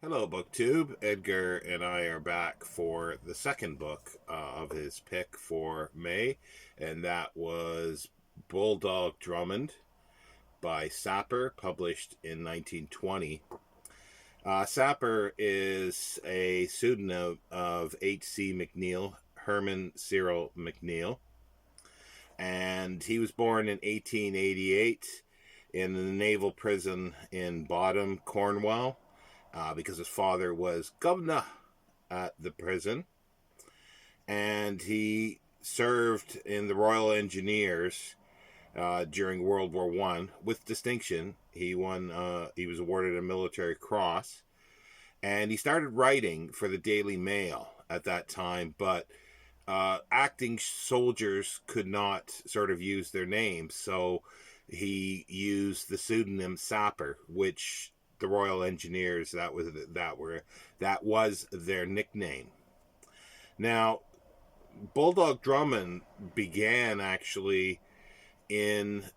Hello, BookTube. Edgar and I are back for the second book of his pick for May, and that was Bulldog Drummond by Sapper, published in 1920. Sapper is a pseudonym of H.C. McNeill, Herman Cyril McNeill, and he was born in 1888 in the naval prison in Bottom, Cornwall, because his father was governor at the prison, and he served in the Royal Engineers during World War One with distinction. He won. He was awarded a Military Cross, and he started writing for the Daily Mail at that time. But acting soldiers could not sort of use their names, so he used the pseudonym Sapper, which the Royal Engineers that was their nickname. Now, Bulldog Drummond began actually in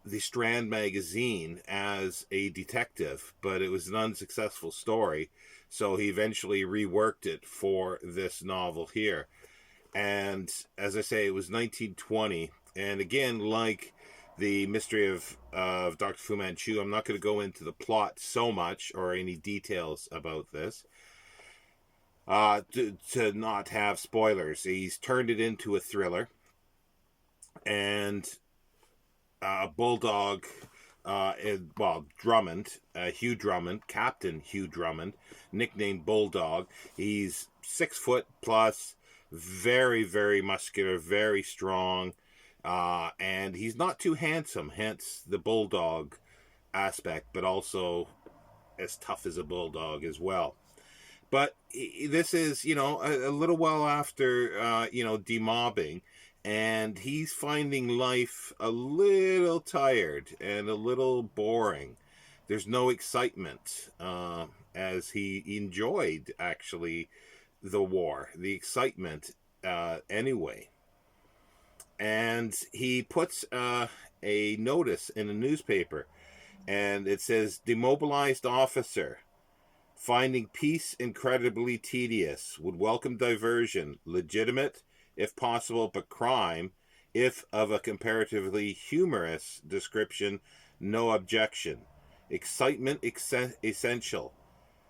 the Strand magazine as a detective, but it was an unsuccessful story, so he eventually reworked it for this novel here. And as I say, it was 1920, and again, like the mystery of Dr. Fu Manchu, I'm not going to go into the plot so much or any details about this to not have spoilers. He's turned it into a thriller, and Bulldog, Drummond, Hugh Drummond, Captain Hugh Drummond, nicknamed Bulldog. He's 6 foot plus, very, very muscular, very strong. And he's not too handsome, hence the bulldog aspect, but also as tough as a bulldog as well. But this is, a little while after, demobbing, and he's finding life a little tired and a little boring. There's no excitement, as he enjoyed, actually, the war, the excitement, anyway. And he puts a notice in a newspaper, and it says, "Demobilized officer, finding peace incredibly tedious, would welcome diversion, legitimate if possible, but crime, if of a comparatively humorous description, no objection. Excitement essential.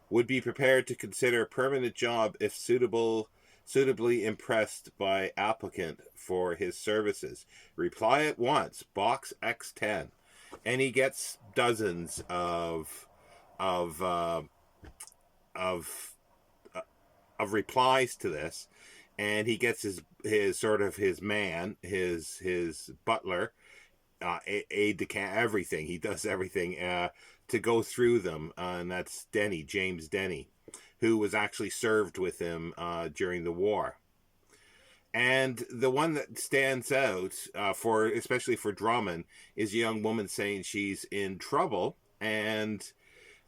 Would be prepared to consider a permanent job if suitably impressed by applicant for his services. Reply at once, box X10." And he gets dozens of of replies to this, and he gets his sort of his man, his butler, aide de camp, everything. He does everything to go through them, and that's James Denny, who was actually served with him during the war. And the one that stands out, especially for Drummond, is a young woman saying she's in trouble, and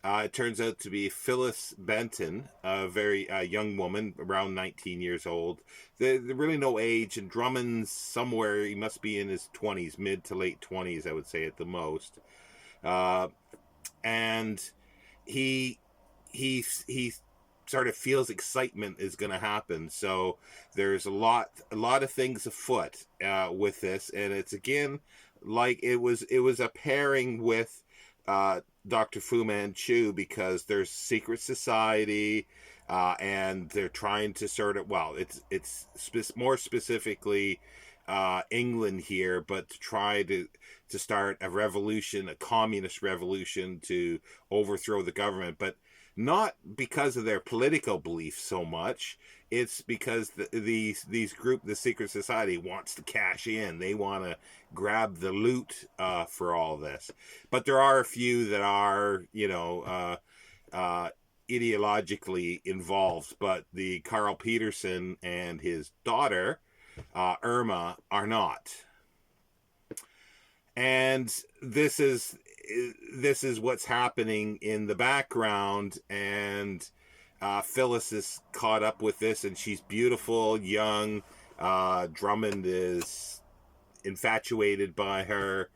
it turns out to be Phyllis Benton, a very young woman, around 19 years old. There's really no age, and Drummond's somewhere, he must be in his 20s, mid to late 20s, I would say at the most. And he sort of feels excitement is going to happen. So there's a lot of things afoot with this, and it's again like it was a pairing with Dr. Fu Manchu, because there's secret society, and they're trying to sort of, it's more specifically England here, but to try to start a revolution, a communist revolution, to overthrow the government, but not because of their political beliefs so much. It's because the secret society wants to cash in. They want to grab the loot for all this. But there are a few that are, ideologically involved. But the Carl Peterson and his daughter, Irma, are not. And this is what's happening in the background, and Phyllis is caught up with this, and she's beautiful, young. Drummond is infatuated by her,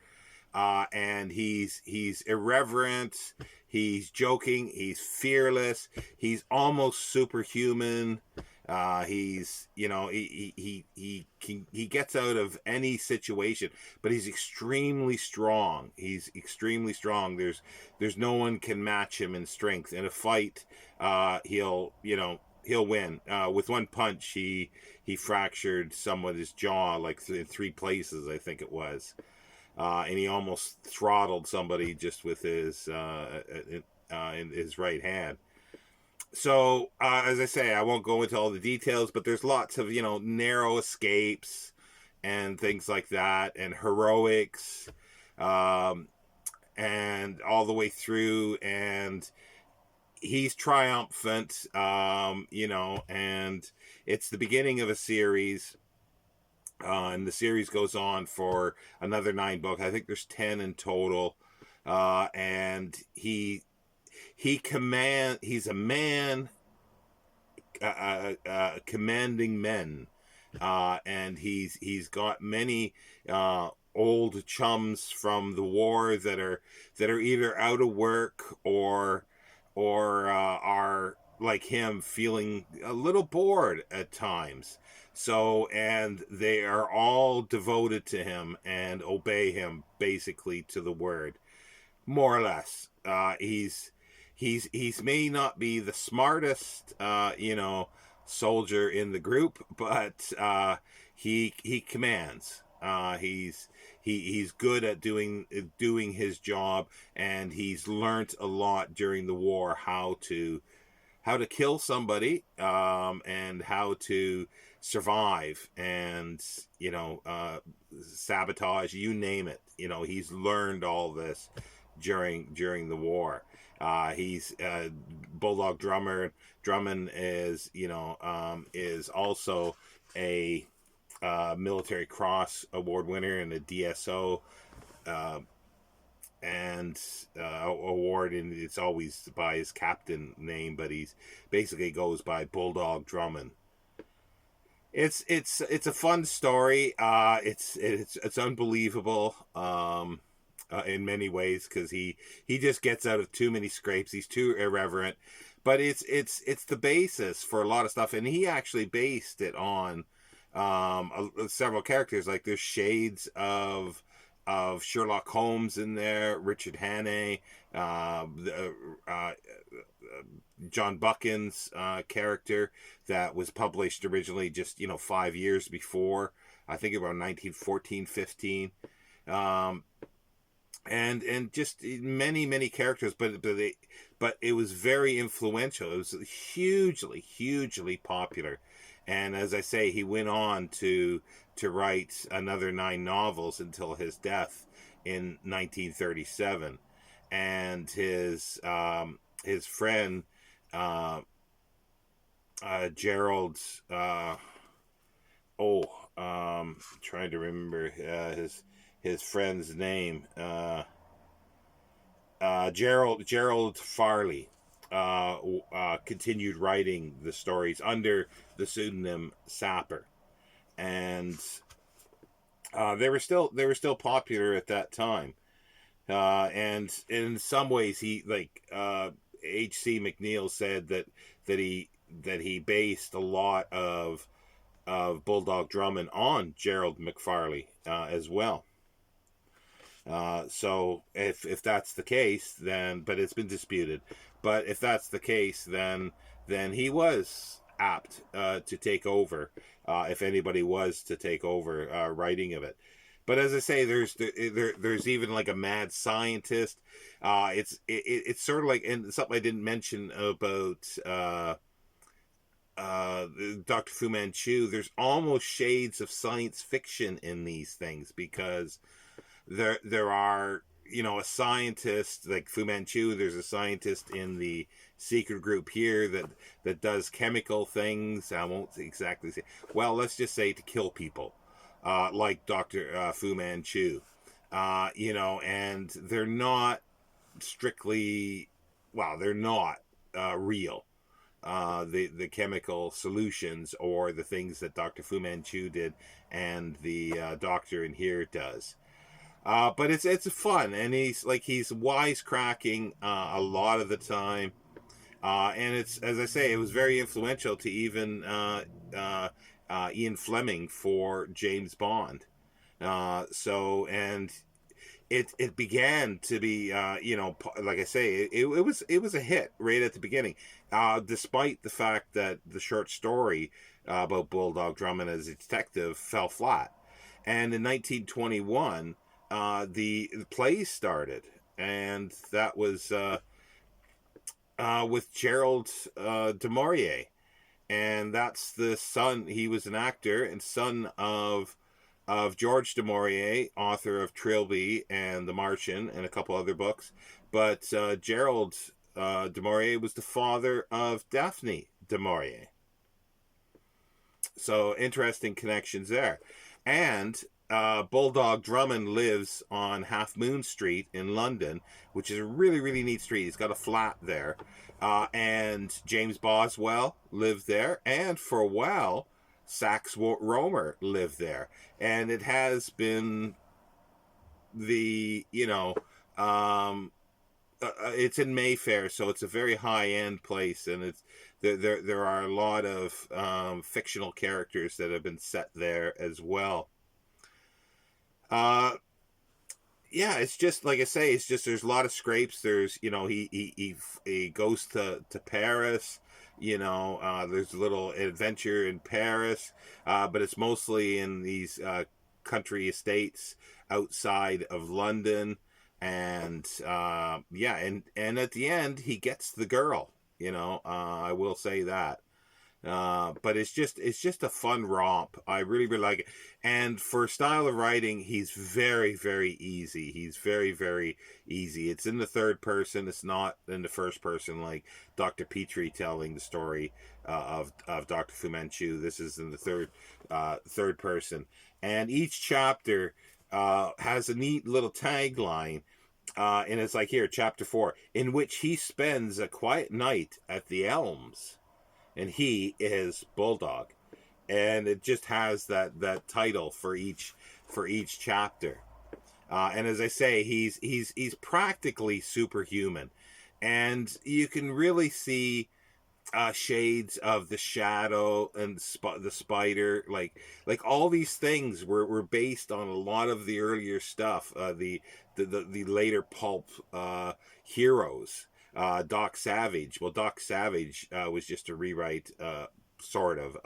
and he's irreverent. He's joking. He's fearless. He's almost superhuman. He's, you know, he gets out of any situation, but he's extremely strong. He's extremely strong. There's no one can match him in strength. In a fight, he'll win. With one punch, he fractured someone's jaw like in 3 places, I think it was. And he almost throttled somebody just with his in his right hand. So, as I say, I won't go into all the details, but there's lots of, narrow escapes and things like that, and heroics, and all the way through, and he's triumphant, and it's the beginning of a series. And the series goes on for another 9 books. I think there's 10 in total. And he's a man commanding men. And he's got many old chums from the war that are either out of work or are like him, feeling a little bored at times. So, and they are all devoted to him and obey him basically to the word, more or less. He's may not be the smartest, soldier in the group, but he commands. He's good at doing his job, and he's learnt a lot during the war how to kill somebody, and how to survive, and sabotage, you name it. He's learned all this during the war. He's Bulldog Drummond is also a Military Cross Award winner and a DSO and award, and it's always by his captain name, but he's basically goes by Bulldog Drummond. It's a fun story. It's unbelievable in many ways, because he just gets out of too many scrapes. He's too irreverent, but it's the basis for a lot of stuff, and he actually based it on several characters. Like there's shades of Sherlock Holmes in there, Richard Hannay, John Buchan's character that was published originally just 5 years before, I think around 1914-15, and just many characters, but it was very influential. It was hugely popular, and as I say, he went on to write another 9 novels until his death in 1937, and his friend Gerald, trying to remember his friend's name, Gerald Farley, continued writing the stories under the pseudonym Sapper, and they were still popular at that time. And in some ways, he, like H.C. McNeil said that he based a lot of Bulldog Drummond on Gerald McFarlane as well. So if that's the case, then, but it's been disputed. But if that's the case, then he was apt to take over, if anybody was to take over writing of it. But as I say, there's even like a mad scientist. It's sort of like, and something I didn't mention about Dr. Fu Manchu. There's almost shades of science fiction in these things, because there are, a scientist like Fu Manchu. There's a scientist in the secret group here that does chemical things. I won't exactly say. Well, let's just say to kill people. Like Dr. Fu Manchu, and they're not strictly, they're not real. The chemical solutions or the things that Dr. Fu Manchu did and the doctor in here does. But it's fun, and he's wisecracking a lot of the time, and it's, as I say, it was very influential to even uh, Ian Fleming for James Bond. And it began to be, like I say, it was a hit right at the beginning, despite the fact that the short story about Bulldog Drummond as a detective fell flat. And in 1921, the play started, and that was with Gerald du Maurier, and that's the son. He was an actor and son of George du Maurier, author of Trilby and The Martian and a couple other books. But Gerald du Maurier was the father of Daphne du Maurier. So interesting connections there. And Bulldog Drummond lives on Half Moon Street in London, which is a really, really neat street. He's got a flat there. And James Boswell lived there. And for a while, Sax Rohmer lived there. And it has been the, it's in Mayfair, so it's a very high end place, and it's there are a lot of fictional characters that have been set there as well. Uh, yeah, it's just like I say, it's just there's a lot of scrapes. There's he goes to Paris. There's a little adventure in Paris, but it's mostly in these country estates outside of London. And yeah, and at the end he gets the girl. I will say that. But it's just a fun romp. I really, really like it. And for style of writing, he's very, very easy. He's very, very easy. It's in the third person. It's not in the first person like Dr. Petrie telling the story of Dr. Fu Manchu. This is in the third person. And each chapter has a neat little tagline. And it's like here, chapter 4, in which he spends a quiet night at the Elms, and he is Bulldog, and it just has that title for each chapter. And as I say, he's practically superhuman, and you can really see shades of the Shadow and the Spider, like all these things were based on a lot of the earlier stuff, the later pulp heroes. Doc Savage. Well, Doc Savage was just a rewrite, sort of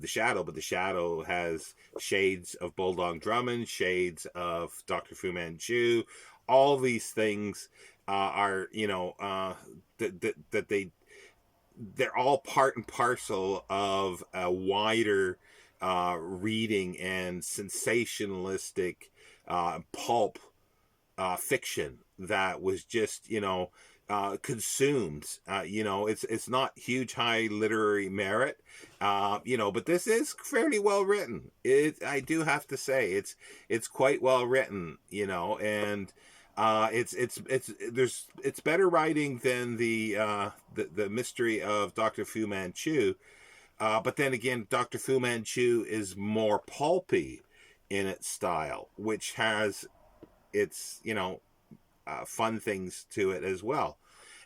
the Shadow, but the Shadow has shades of Bulldog Drummond, shades of Dr. Fu Manchu. All these things are, that they're all part and parcel of a wider reading and sensationalistic pulp fiction that was just consumed. It's not huge high literary merit, but this is fairly well written. I do have to say it's quite well written, and it's better writing than the mystery of Dr. Fu Manchu. But then again, Dr. Fu Manchu is more pulpy in its style, which has its fun things to it as well.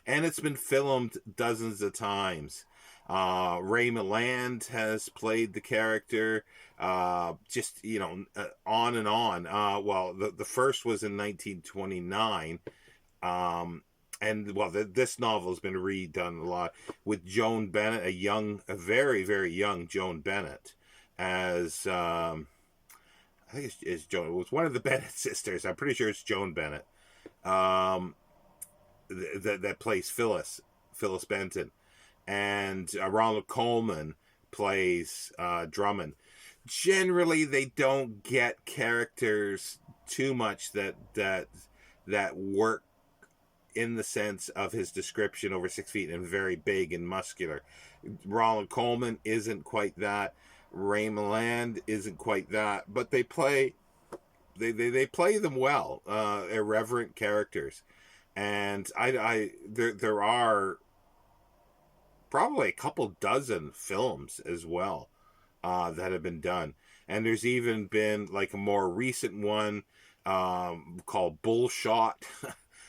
And it's been filmed dozens of times. Ray Milland has played the character. On and on. Well, the first was in 1929. And well, this novel has been redone a lot with Joan Bennett, a very, very young Joan Bennett, as I think it's Joan. It was one of the Bennett sisters. I'm pretty sure it's Joan Bennett. That plays Phyllis Benton, and Ronald Colman plays Drummond. Generally, they don't get characters too much that work in the sense of his description, over 6 feet and very big and muscular. Ronald Colman isn't quite that. Ray Milland isn't quite that, but they play them well, irreverent characters. And there are probably a couple dozen films as well that have been done, and there's even been like a more recent one called Bullshot,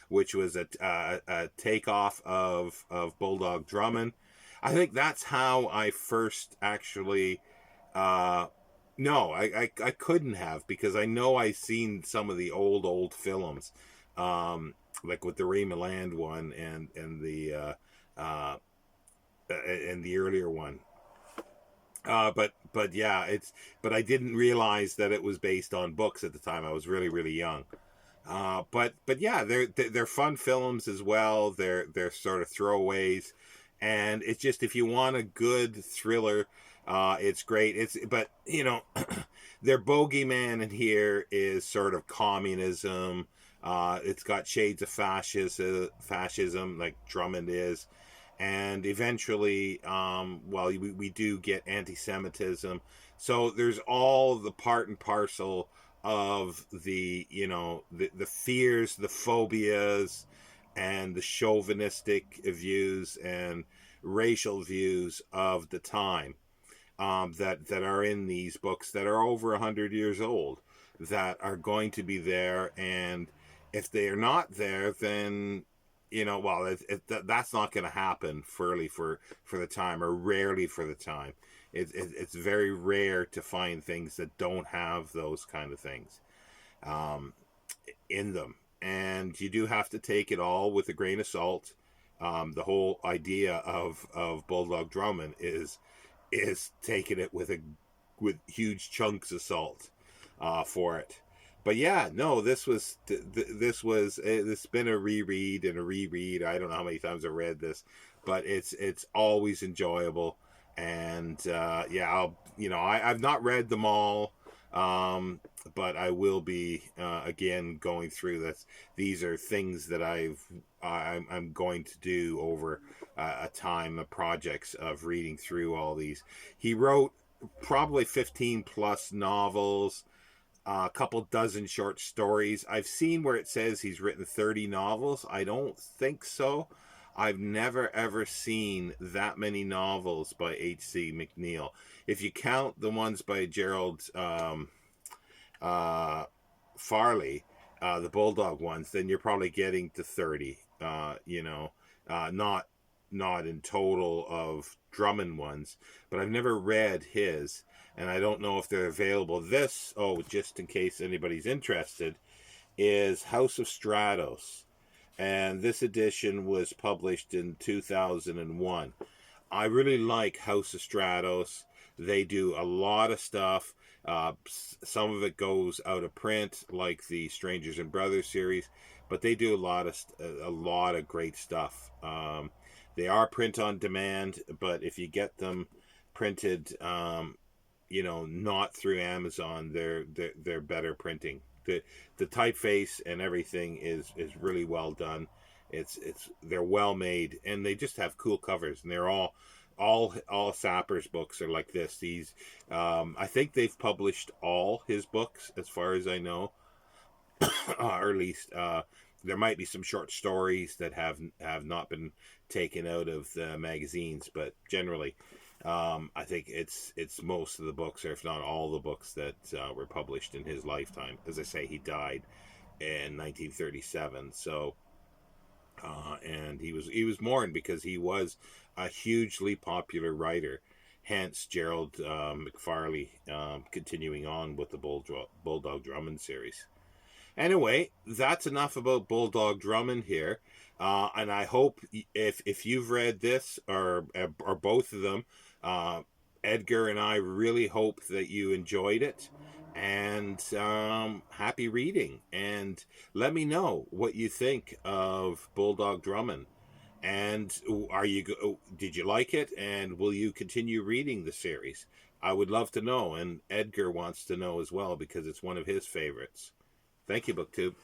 which was a takeoff of Bulldog Drummond. I think that's how I first actually. No, I couldn't have, because I know I seen some of the old films, like with the Ray Milland one uh, and the earlier one. But yeah, but I didn't realize that it was based on books at the time. I was really young. But yeah, they're fun films as well. They're sort of throwaways, and it's just, if you want a good thriller, it's great. But their bogeyman in here is sort of communism. It's got shades of fascism, like Drummond is, and eventually, well, we do get anti-Semitism. So there's all the part and parcel of the fears, the phobias, and the chauvinistic views and racial views of the time, that are in these books that are over 100 years old, that are going to be there. And if they are not there, then well, that's not going to happen for the time, or rarely for the time. It's very rare to find things that don't have those kind of things um, in them, and you do have to take it all with a grain of salt. The whole idea of Bulldog Drummond is taking it with huge chunks of salt for it. But yeah, no, this been a reread and a reread. I don't know how many times I read this, but it's always enjoyable. And yeah, I've not read them all, but I will be again going through this. These are things that I'm going to do over a time of projects of reading through all these. He wrote probably 15 plus novels, a couple dozen short stories. I've seen where it says he's written 30 novels. I don't think so. I've never ever seen that many novels by H.C. McNeill. If you count the ones by Gerald uh, Farley, the Bulldog ones, then you're probably getting to 30. Not in total of Drummond ones, but I've never read his, and I don't know if they're available. This, just in case anybody's interested, is House of Stratos, and this edition was published in 2001. I really like House of Stratos. They do a lot of stuff. Some of it goes out of print, like the Strangers and Brothers series, but they do a lot of great stuff. They are print on demand, but if you get them printed, not through Amazon, they're better printing. The typeface and everything is really well done. They're well made, and they just have cool covers, and they're all Sapper's books are like this. These I think they've published all his books as far as I know, or at least there might be some short stories that have not been taken out of the magazines, but generally I think it's most of the books, or if not all the books, that were published in his lifetime. As I say, he died in 1937, so and he was mourned because he was a hugely popular writer. Hence, Gerald McFarley continuing on with the Bulldog Drummond series. Anyway, that's enough about Bulldog Drummond here, and I hope if you've read this or both of them, uh, Edgar and I really hope that you enjoyed it, and happy reading. And let me know what you think of Bulldog Drummond. And did you like it? And will you continue reading the series? I would love to know, and Edgar wants to know as well because it's one of his favorites. Thank you, BookTube.